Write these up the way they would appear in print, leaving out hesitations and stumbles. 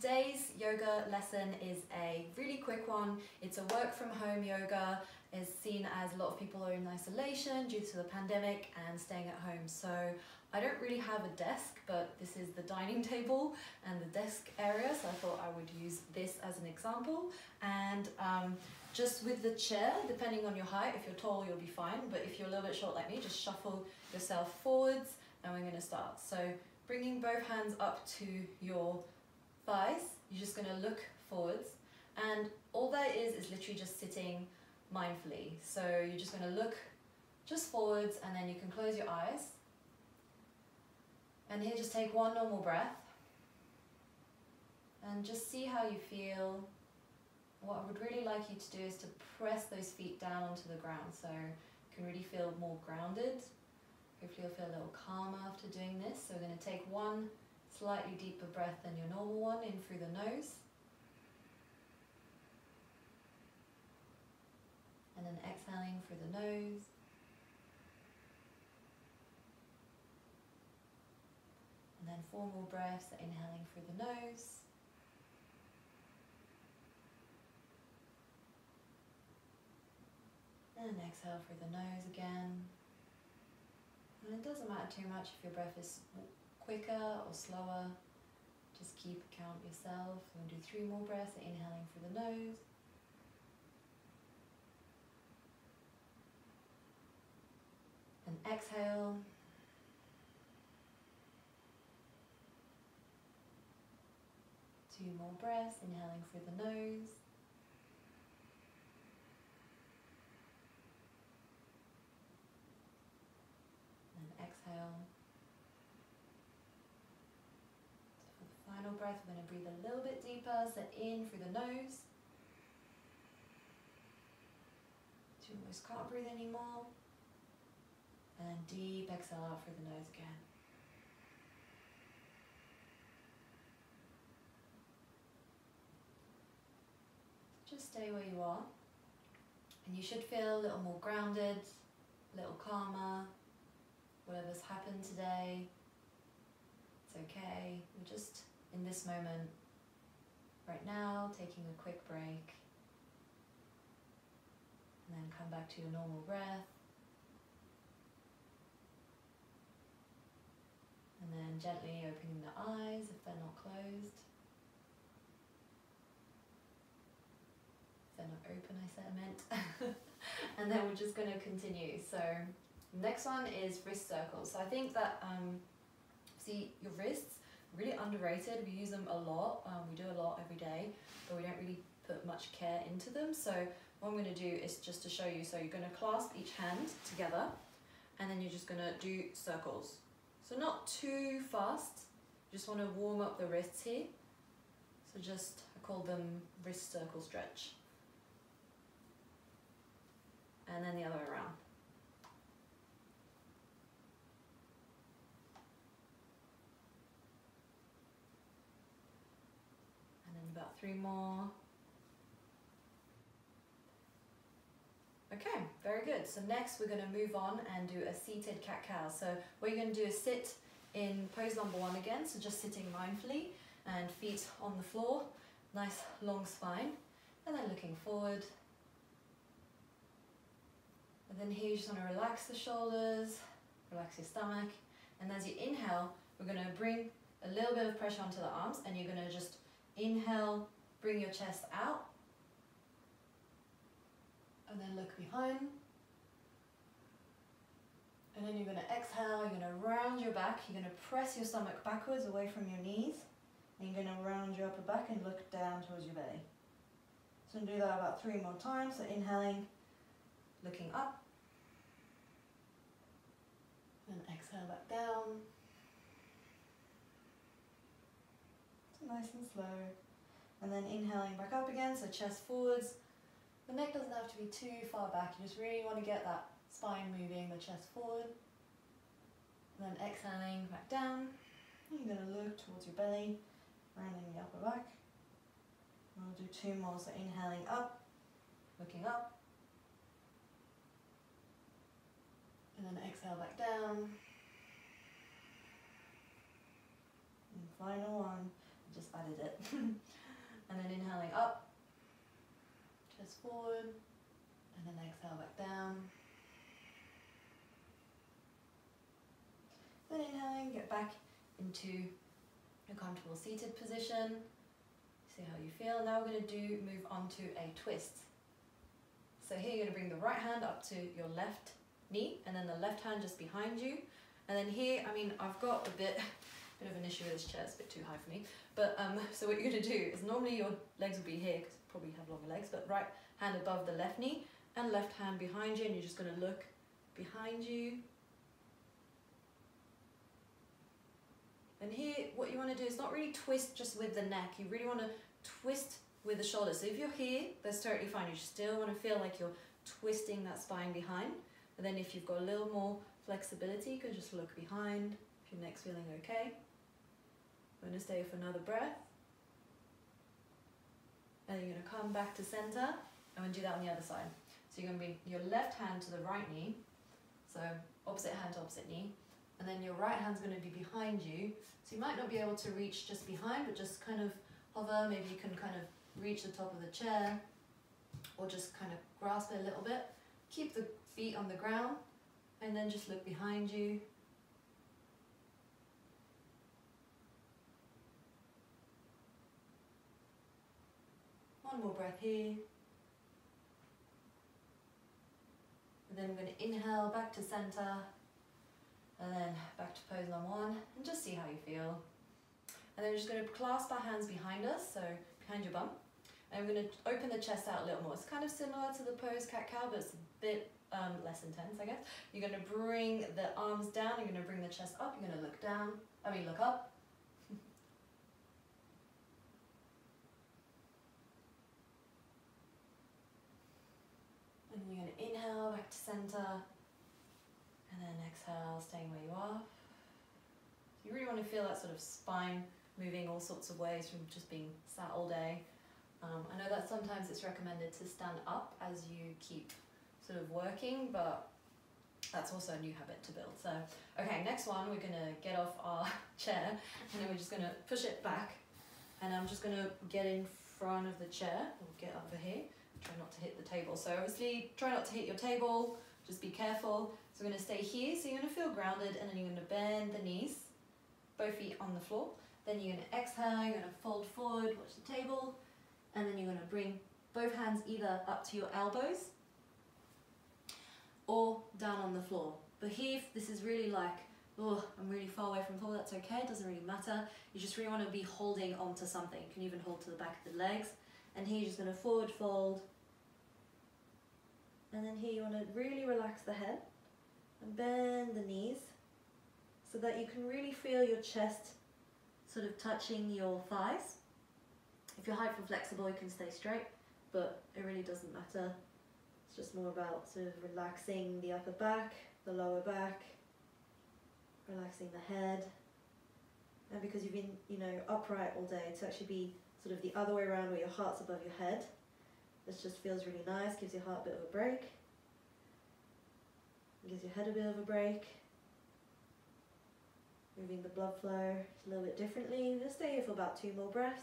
today's yoga lesson is a really quick one. It's a work from home yoga. It's seen as a lot of people are in isolation due to the pandemic and staying at home. So I don't really have a desk, but this is the dining table and the desk area. So I thought I would use this as an example. And just with the chair, depending on your height, if you're tall, you'll be fine. But if you're a little bit short like me, just shuffle yourself forwards and we're gonna start. So bringing both hands up to your thighs, you're just gonna look forwards. And all that is literally just sitting mindfully. So you're just gonna look just forwards and then you can close your eyes. And here just take one normal breath. And just see how you feel. What I would really like you to do is to press those feet down onto the ground so you can really feel more grounded. Hopefully you'll feel a little calmer after doing this. So we're going to take one slightly deeper breath than your normal one in through the nose. And then exhaling through the nose. And then 4 more breaths, inhaling through the nose. And exhale through the nose again. And it doesn't matter too much if your breath is quicker or slower. Just keep count yourself. We'll do 3 more breaths, inhaling through the nose. And exhale. Two more breaths, inhaling through the nose. And exhale. So for the final breath, we're going to breathe a little bit deeper. So in through the nose. So you almost can't breathe anymore. And then deep exhale out through the nose again. Just stay where you are, and you should feel a little more grounded, a little calmer. Whatever's happened today, it's okay. We're just in this moment right now, taking a quick break, and then come back to your normal breath, and then gently opening the eyes if they're not closed. They're not open, I meant. And then we're just going to continue. So next one is wrist circles. So I think that see, your wrists really underrated. We use them a lot. We do a lot every day, but we don't really put much care into them. So what I'm going to do is just to show you. So you're going to clasp each hand together, and then you're just going to do circles. So not too fast. You just want to warm up the wrists here. So just, I call them wrist circle stretch. And then the other way around. And then about 3 more. Okay, very good. So next we're going to move on and do a seated cat-cow. So what you're going to do is sit in pose number 1 again. So just sitting mindfully and feet on the floor. Nice long spine. And then looking forward. And then here you just want to relax the shoulders, relax your stomach. And as you inhale, we're going to bring a little bit of pressure onto the arms, and you're going to just inhale, bring your chest out. And then look behind. And then you're going to exhale, you're going to round your back, you're going to press your stomach backwards away from your knees. And you're going to round your upper back and look down towards your belly. So do that about 3 more times. So inhaling, looking up. And exhale back down. So nice and slow. And then inhaling back up again, so chest forwards. The neck doesn't have to be too far back. You just really want to get that spine moving, the chest forward. And then exhaling back down. And you're going to look towards your belly, rounding the upper back. And we'll do 2 more, so inhaling up, looking up. And then exhale back down. And final one. just added it. And then inhaling up, chest forward, and then exhale back down. Then inhaling, get back into your comfortable seated position. See how you feel. Now we're going to move on to a twist. So here you're going to bring the right hand up to your left knee and then the left hand just behind you. And then here, I mean, I've got a bit of an issue with this chair, it's a bit too high for me. But so what you're going to do is normally your legs will be here because you probably have longer legs, but right hand above the left knee and left hand behind you, and you're just going to look behind you. And here, what you want to do is not really twist just with the neck. You really want to twist with the shoulders. So if you're here, that's totally fine. You still want to feel like you're twisting that spine behind. And then if you've got a little more flexibility, you can just look behind. If your neck's feeling okay. I'm going to stay for another breath. And you're going to come back to center. I'm going to do that on the other side. So you're going to bring your left hand to the right knee. So opposite hand to opposite knee. And then your right hand's going to be behind you. So you might not be able to reach just behind, but just kind of hover. Maybe you can kind of reach the top of the chair or just kind of grasp it a little bit. Keep the feet on the ground and then just look behind you. One more breath here. And then we're going to inhale back to center. And then back to pose number one, and just see how you feel. And then we're just going to clasp our hands behind us, so behind your bum. And we're going to open the chest out a little more. It's kind of similar to the pose cat-cow, but it's a bit less intense, I guess. You're going to bring the arms down, you're going to bring the chest up, you're going to look down, look up. And then you're going to inhale back to center. And then exhale, staying where you are. So you really want to feel that sort of spine moving all sorts of ways from just being sat all day. I know that sometimes it's recommended to stand up as you keep sort of working, but that's also a new habit to build. So, okay, next one, we're going to get off our chair and then we're just going to push it back. And I'm just going to get in front of the chair, or get over here. Try not to hit the table. So obviously, try not to hit your table, just be careful. So we're going to stay here, so you're going to feel grounded, and then you're going to bend the knees, both feet on the floor. Then you're going to exhale, you're going to fold forward, watch the table, and then you're going to bring both hands either up to your elbows or down on the floor. But here, if this is really like, oh, I'm really far away from the floor, that's okay, it doesn't really matter. You just really want to be holding onto something. You can even hold to the back of the legs. And here you're just going to forward fold. And then here you want to really relax the head. And bend the knees so that you can really feel your chest sort of touching your thighs. If you're hyperflexible, you can stay straight, but it really doesn't matter. It's just more about sort of relaxing the upper back, the lower back, relaxing the head. And because you've been, upright all day, to actually be sort of the other way around where your heart's above your head. This just feels really nice, gives your heart a bit of a break. Gives your head a bit of a break. Moving the blood flow a little bit differently. Just stay here for about 2 more breaths.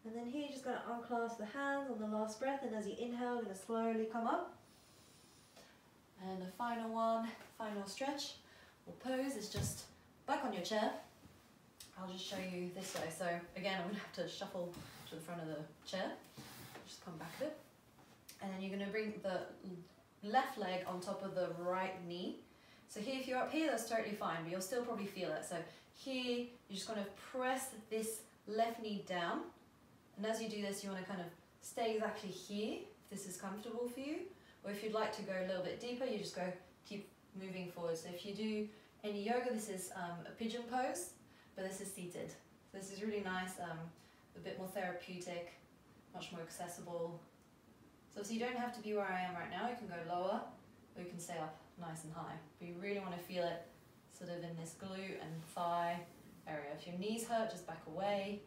And then here you're just going to unclasp the hands on the last breath, and as you inhale, you're going to slowly come up. And the final one, final stretch or pose is just back on your chair. I'll just show you this way. So again, I'm going to have to shuffle to the front of the chair. Just come back a bit. And then you're going to bring the left leg on top of the right knee. So here, if you're up here, that's totally fine, but you'll still probably feel it. So here, you're just going to press this left knee down. And as you do this, you want to kind of stay exactly here, if this is comfortable for you. Or if you'd like to go a little bit deeper, you just keep moving forward. So if you do any yoga, this is a pigeon pose, but this is seated. So this is really nice, a bit more therapeutic, much more accessible. So you don't have to be where I am right now, you can go lower, or you can stay up nice and high. But you really want to feel it sort of in this glute and thigh area. If your knees hurt, just back away.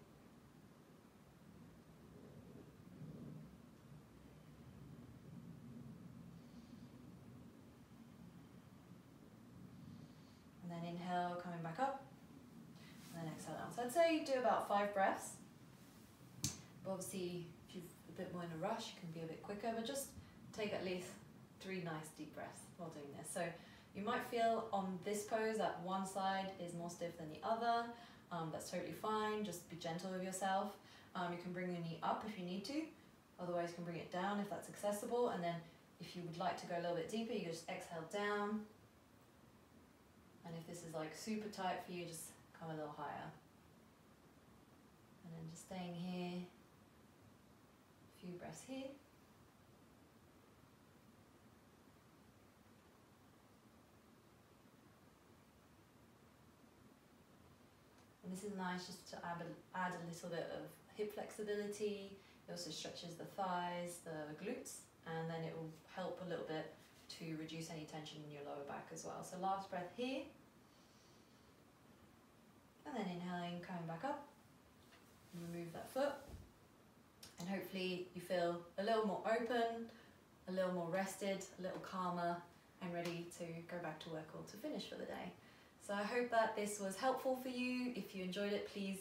And then inhale, coming back up, and then exhale down. So I'd say you do about 5 breaths. But obviously, if you're a bit more in a rush, you can be a bit quicker, but just take at least 3 nice deep breaths while doing this. So you might feel on this pose that one side is more stiff than the other. That's totally fine. Just be gentle with yourself. You can bring your knee up if you need to. Otherwise, you can bring it down if that's accessible. And then if you would like to go a little bit deeper, you just exhale down. And if this is like super tight for you, just come a little higher. And then just staying here. A few breaths here. And this is nice just to add a little bit of hip flexibility. It also stretches the thighs, the glutes, and then it will help a little bit to reduce any tension in your lower back as well. So last breath here. And then inhaling, coming back up. Remove that foot. And hopefully you feel a little more open, a little more rested, a little calmer, and ready to go back to work or to finish for the day. So I hope that this was helpful for you. If you enjoyed it, please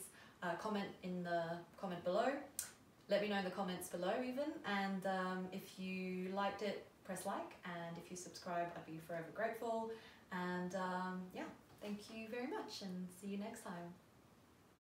comment in the comment below. Let me know in the comments below even. And if you liked it, press like. And if you subscribe, I'd be forever grateful. And yeah, thank you very much and see you next time.